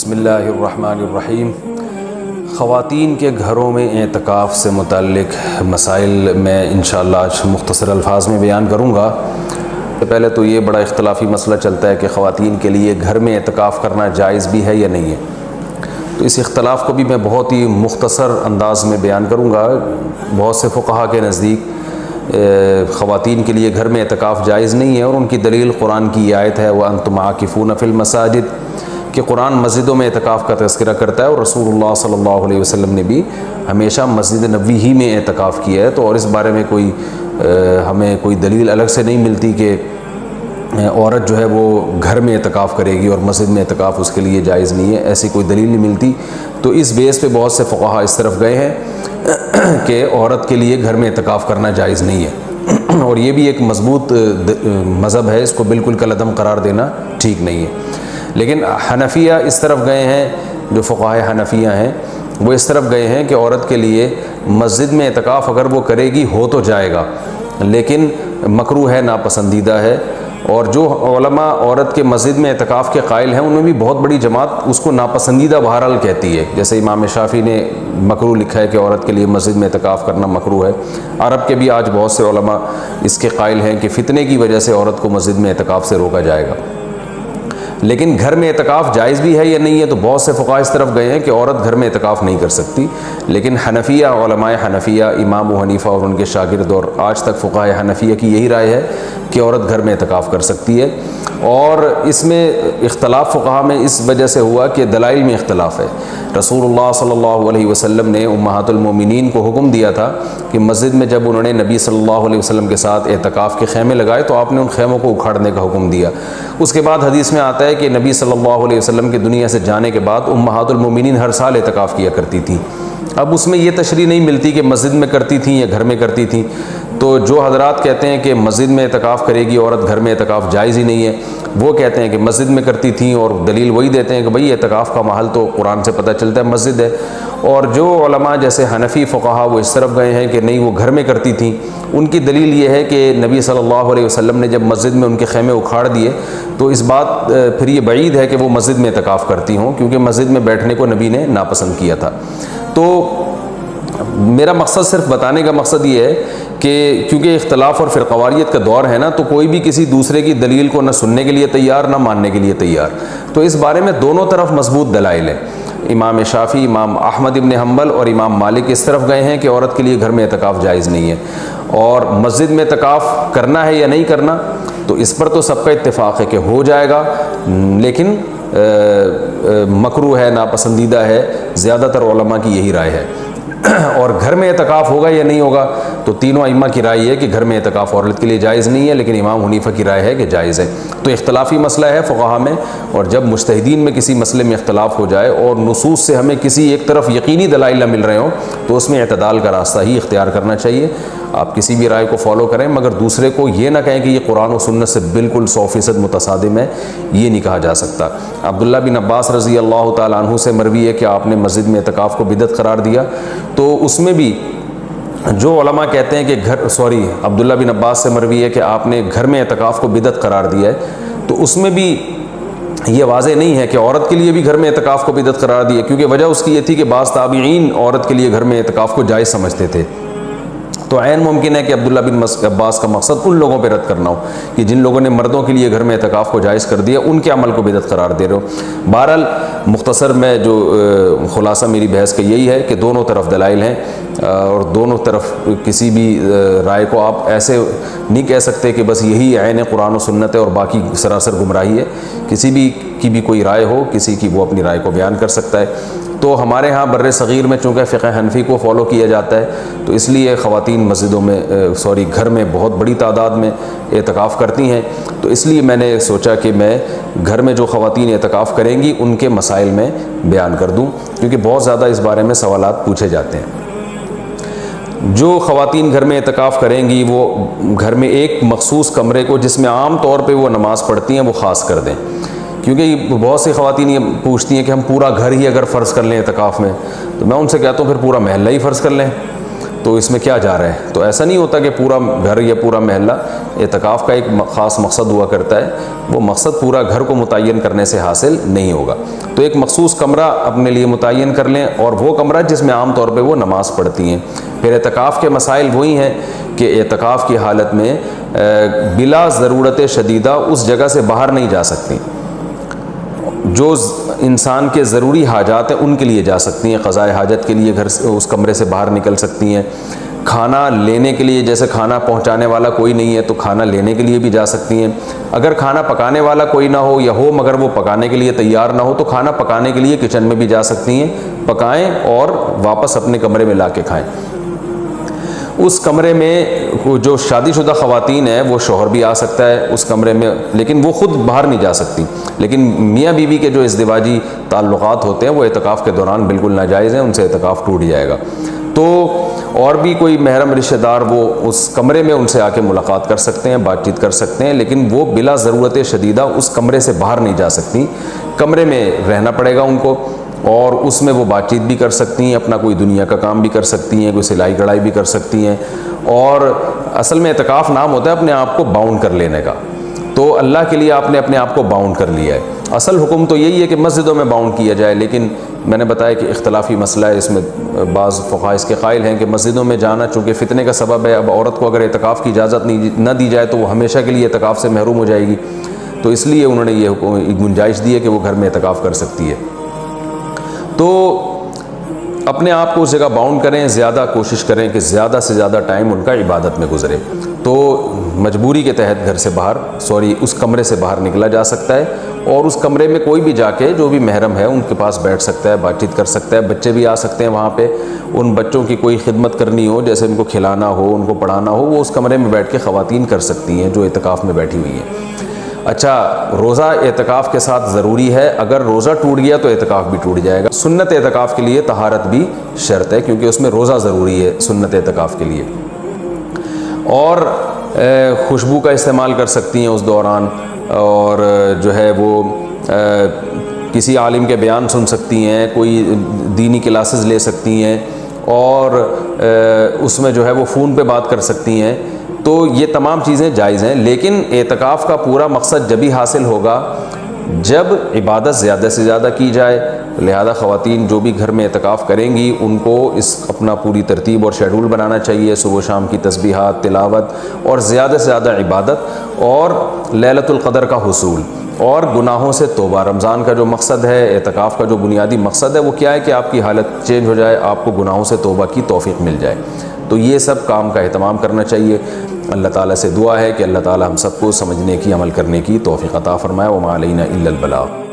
بسم اللہ الرحمن الرحیم۔ خواتین کے گھروں میں اعتکاف سے متعلق مسائل میں انشاءاللہ آج مختصر الفاظ میں بیان کروں گا۔ پہلے تو یہ بڑا اختلافی مسئلہ چلتا ہے کہ خواتین کے لیے گھر میں اعتکاف کرنا جائز بھی ہے یا نہیں ہے، تو اس اختلاف کو بھی میں بہت ہی مختصر انداز میں بیان کروں گا۔ بہت سے فقہا کے نزدیک خواتین کے لیے گھر میں اعتکاف جائز نہیں ہے، اور ان کی دلیل قرآن کی یہ آیت ہے وَأَنْتُمْ عَاكِفُونَ فِي الْمَسَاجِدِ، کہ قرآن مسجدوں میں اعتکاف کا تذکرہ کرتا ہے، اور رسول اللہ صلی اللہ علیہ وسلم نے بھی ہمیشہ مسجد نبوی ہی میں اعتکاف کیا ہے۔ تو اور اس بارے میں ہمیں کوئی دلیل الگ سے نہیں ملتی کہ عورت جو ہے وہ گھر میں اعتکاف کرے گی اور مسجد میں اعتکاف اس کے لیے جائز نہیں ہے، ایسی کوئی دلیل نہیں ملتی۔ تو اس بیس پہ بہت سے فقہا اس طرف گئے ہیں کہ عورت کے لیے گھر میں اعتکاف کرنا جائز نہیں ہے، اور یہ بھی ایک مضبوط مذہب ہے، اس کو بالکل کالعدم قرار دینا ٹھیک نہیں ہے۔ لیکن حنفیہ اس طرف گئے ہیں، جو فقہائے حنفیہ ہیں وہ اس طرف گئے ہیں کہ عورت کے لیے مسجد میں اعتکاف اگر وہ کرے گی ہو تو جائے گا، لیکن مکروہ ہے، ناپسندیدہ ہے۔ اور جو علماء عورت کے مسجد میں اعتکاف کے قائل ہیں ان میں بھی بہت بڑی جماعت اس کو ناپسندیدہ بہرحال کہتی ہے، جیسے امام شافعی نے مکروہ لکھا ہے کہ عورت کے لیے مسجد میں اعتکاف کرنا مکروہ ہے۔ عرب کے بھی آج بہت سے علماء اس کے قائل ہیں کہ فتنے کی وجہ سے عورت کو مسجد میں اعتکاف سے روکا جائے گا۔ لیکن گھر میں اعتکاف جائز بھی ہے یا نہیں ہے، تو بہت سے فقہاء اس طرف گئے ہیں کہ عورت گھر میں اعتکاف نہیں کر سکتی۔ لیکن حنفیہ، علماء حنفیہ، امام ابو حنیفہ اور ان کے شاگرد اور آج تک فقہاء حنفیہ کی یہی رائے ہے کہ عورت گھر میں اعتکاف کر سکتی ہے۔ اور اس میں اختلاف فقہاء میں اس وجہ سے ہوا کہ دلائل میں اختلاف ہے۔ رسول اللہ صلی اللہ علیہ وسلم نے امہات المومنین کو حکم دیا تھا کہ مسجد میں جب انہوں نے نبی صلی اللہ علیہ وسلم کے ساتھ اعتکاف کے خیمے لگائے تو آپ نے ان خیموں کو اکھاڑنے کا حکم دیا۔ اس کے بعد حدیث میں آتا ہے کہ نبی صلی اللہ علیہ وسلم کے دنیا سے جانے کے بعد امہات المومنین ہر سال اعتکاف کیا کرتی تھیں۔ اب اس میں یہ تشریح نہیں ملتی کہ مسجد میں کرتی تھیں یا گھر میں کرتی تھیں، تو جو حضرات کہتے ہیں کہ مسجد میں اعتکاف کرے گی عورت، گھر میں اعتکاف جائز ہی نہیں ہے، وہ کہتے ہیں کہ مسجد میں کرتی تھیں، اور دلیل وہی دیتے ہیں کہ بھئی اعتکاف کا محل تو قرآن سے پتہ چلتا ہے مسجد ہے۔ اور جو علماء جیسے حنفی فقہا وہ اس طرف گئے ہیں کہ نہیں وہ گھر میں کرتی تھیں، ان کی دلیل یہ ہے کہ نبی صلی اللہ علیہ وسلم نے جب مسجد میں ان کے خیمے اکھاڑ دیے تو اس بات پھر یہ بعید ہے کہ وہ مسجد میں اعتکاف کرتی ہوں، کیونکہ مسجد میں بیٹھنے کو نبی نے ناپسند کیا تھا۔ تو میرا مقصد صرف بتانے کا مقصد یہ ہے کہ کیونکہ اختلاف اور فرقواریت کا دور ہے نا، تو کوئی بھی کسی دوسرے کی دلیل کو نہ سننے کے لیے تیار نہ ماننے کے لیے تیار، تو اس بارے میں دونوں طرف مضبوط دلائل ہیں۔ امام شافعی، امام احمد ابن حنبل اور امام مالک اس طرف گئے ہیں کہ عورت کے لیے گھر میں اعتکاف جائز نہیں ہے، اور مسجد میں اعتکاف کرنا ہے یا نہیں کرنا، تو اس پر تو سب کا اتفاق ہے کہ ہو جائے گا، لیکن مکروہ ہے، ناپسندیدہ ہے، زیادہ تر علماء کی یہی رائے ہے۔ اور گھر میں اعتکاف ہوگا یا نہیں ہوگا، تو تینوں ائمہ کی رائے ہے کہ گھر میں اعتکاف عورت کے لیے جائز نہیں ہے، لیکن امام حنیفہ کی رائے ہے کہ جائز ہے۔ تو اختلافی مسئلہ ہے فقہا میں، اور جب مجتہدین میں کسی مسئلے میں اختلاف ہو جائے اور نصوص سے ہمیں کسی ایک طرف یقینی دلائل نہ مل رہے ہوں، تو اس میں اعتدال کا راستہ ہی اختیار کرنا چاہیے۔ آپ کسی بھی رائے کو فالو کریں، مگر دوسرے کو یہ نہ کہیں کہ یہ قرآن و سنت سے بالکل 100% متصادم ہے، یہ نہیں کہا جا سکتا۔ عبداللہ بن عباس رضی اللہ تعالیٰ عنہ سے مروی ہے کہ آپ نے مسجد میں اعتکاف کو بدعت قرار دیا، تو اس میں بھی جو علماء کہتے ہیں کہ عبداللہ بن عباس سے مروی ہے کہ آپ نے گھر میں اعتکاف کو بدعت قرار دیا ہے، تو اس میں بھی یہ واضح نہیں ہے کہ عورت کے لیے بھی گھر میں اعتکاف کو بدعت قرار دیا، کیونکہ وجہ اس کی یہ تھی کہ بعض تابعین عورت کے لیے گھر میں اعتکاف کو جائز سمجھتے تھے۔ تو عین ممکن ہے کہ عبداللہ بن عباس کا مقصد ان لوگوں پہ رد کرنا ہو کہ جن لوگوں نے مردوں کے لیے گھر میں اعتکاف کو جائز کر دیا، ان کے عمل کو بدعت قرار دے رہے ہو۔ بہرحال مختصر میں جو خلاصہ میری بحث کا یہی ہے کہ دونوں طرف دلائل ہیں، اور دونوں طرف کسی بھی رائے کو آپ ایسے نہیں کہہ سکتے کہ بس یہی عین قرآن و سنت ہے اور باقی سراسر گمراہی ہے۔ کسی بھی کی بھی کوئی رائے ہو، کسی کی وہ اپنی رائے کو بیان کر سکتا ہے۔ تو ہمارے ہاں بر صغیر میں چونکہ فقہ حنفی کو فالو کیا جاتا ہے، تو اس لیے خواتین مسجدوں میں گھر میں بہت بڑی تعداد میں اعتکاف کرتی ہیں، تو اس لیے میں نے سوچا کہ میں گھر میں جو خواتین اعتکاف کریں گی ان کے مسائل میں بیان کر دوں، کیونکہ بہت زیادہ اس بارے میں سوالات پوچھے جاتے ہیں۔ جو خواتین گھر میں اعتکاف کریں گی وہ گھر میں ایک مخصوص کمرے کو جس میں عام طور پہ وہ نماز پڑھتی ہیں وہ خاص کر دیں، کیونکہ بہت سی خواتین یہ پوچھتی ہیں کہ ہم پورا گھر ہی اگر فرض کر لیں اعتکاف میں، تو میں ان سے کہتا ہوں پھر پورا محلہ ہی فرض کر لیں، تو اس میں کیا جا رہا ہے؟ تو ایسا نہیں ہوتا کہ پورا گھر یا پورا محلہ، اعتکاف کا ایک خاص مقصد ہوا کرتا ہے، وہ مقصد پورا گھر کو متعین کرنے سے حاصل نہیں ہوگا۔ تو ایک مخصوص کمرہ اپنے لیے متعین کر لیں، اور وہ کمرہ جس میں عام طور پہ وہ نماز پڑھتی ہیں۔ پھر اعتکاف کے مسائل وہی ہیں کہ اعتکاف کی حالت میں بلا ضرورت شدیدہ اس جگہ سے باہر نہیں جا سکتی، جو انسان کے ضروری حاجات ہیں ان کے لیے جا سکتی ہیں، قضائے حاجت کے لیے گھر سے اس کمرے سے باہر نکل سکتی ہیں، کھانا لینے کے لیے، جیسے کھانا پہنچانے والا کوئی نہیں ہے تو کھانا لینے کے لیے بھی جا سکتی ہیں، اگر کھانا پکانے والا کوئی نہ ہو یا ہو مگر وہ پکانے کے لیے تیار نہ ہو تو کھانا پکانے کے لیے کچن میں بھی جا سکتی ہیں، پکائیں اور واپس اپنے کمرے میں لا کے کھائیں۔ اس کمرے میں جو شادی شدہ خواتین ہیں وہ شوہر بھی آ سکتا ہے اس کمرے میں، لیکن وہ خود باہر نہیں جا سکتی، لیکن میاں بیوی کے جو ازدواجی تعلقات ہوتے ہیں وہ اعتکاف کے دوران بالکل ناجائز ہیں، ان سے اعتکاف ٹوٹ جائے گا۔ تو اور بھی کوئی محرم رشتہ دار وہ اس کمرے میں ان سے آ کے ملاقات کر سکتے ہیں، بات چیت کر سکتے ہیں، لیکن وہ بلا ضرورت شدیدہ اس کمرے سے باہر نہیں جا سکتی، کمرے میں رہنا پڑے گا ان کو، اور اس میں وہ بات چیت بھی کر سکتی ہیں، اپنا کوئی دنیا کا کام بھی کر سکتی ہیں، کوئی سلائی کڑھائی بھی کر سکتی ہیں۔ اور اصل میں اعتکاف نام ہوتا ہے اپنے آپ کو باؤنڈ کر لینے کا، تو اللہ کے لیے آپ نے اپنے آپ کو باؤنڈ کر لیا ہے۔ اصل حکم تو یہی ہے کہ مسجدوں میں باؤنڈ کیا جائے، لیکن میں نے بتایا کہ اختلافی مسئلہ ہے، اس میں بعض فقہاء اس کے قائل ہیں کہ مسجدوں میں جانا چونکہ فتنے کا سبب ہے، اب عورت کو اگر اعتکاف کی اجازت نہ دی جائے تو وہ ہمیشہ کے لیے اعتکاف سے محروم ہو جائے گی، تو اس لیے انہوں نے یہ گنجائش دی ہے کہ وہ گھر میں اعتکاف کر سکتی ہے۔ تو اپنے آپ کو اس جگہ باؤنڈ کریں، زیادہ کوشش کریں کہ زیادہ سے زیادہ ٹائم ان کا عبادت میں گزرے۔ تو مجبوری کے تحت گھر سے باہر اس کمرے سے باہر نکلا جا سکتا ہے، اور اس کمرے میں کوئی بھی جا کے جو بھی محرم ہے ان کے پاس بیٹھ سکتا ہے، بات چیت کر سکتا ہے، بچے بھی آ سکتے ہیں وہاں پہ، ان بچوں کی کوئی خدمت کرنی ہو، جیسے ان کو کھلانا ہو، ان کو پڑھانا ہو، وہ اس کمرے میں بیٹھ کے خواتین کر سکتی ہیں جو اعتکاف میں بیٹھی ہوئی ہیں۔ اچھا، روزہ اعتکاف کے ساتھ ضروری ہے، اگر روزہ ٹوٹ گیا تو اعتکاف بھی ٹوٹ جائے گا۔ سنت اعتکاف کے لیے طہارت بھی شرط ہے، کیونکہ اس میں روزہ ضروری ہے سنت اعتکاف کے لیے۔ اور خوشبو کا استعمال کر سکتی ہیں اس دوران، اور جو ہے وہ کسی عالم کے بیان سن سکتی ہیں، کوئی دینی کلاسز لے سکتی ہیں، اور اس میں جو ہے وہ فون پہ بات کر سکتی ہیں، تو یہ تمام چیزیں جائز ہیں۔ لیکن اعتکاف کا پورا مقصد جبھی حاصل ہوگا جب عبادت زیادہ سے زیادہ کی جائے، لہذا خواتین جو بھی گھر میں اعتکاف کریں گی ان کو اپنا پوری ترتیب اور شیڈول بنانا چاہیے، صبح و شام کی تسبیحات، تلاوت، اور زیادہ سے زیادہ عبادت، اور لیلۃ القدر کا حصول، اور گناہوں سے توبہ۔ رمضان کا جو مقصد ہے، اعتکاف کا جو بنیادی مقصد ہے وہ کیا ہے کہ آپ کی حالت چینج ہو جائے، آپ کو گناہوں سے توبہ کی توفیق مل جائے۔ تو یہ سب کام کا اہتمام کرنا چاہیے۔ اللہ تعالیٰ سے دعا ہے کہ اللہ تعالیٰ ہم سب کو سمجھنے کی، عمل کرنے کی توفیق عطا فرمائے۔ وما علینا الا البلاغ۔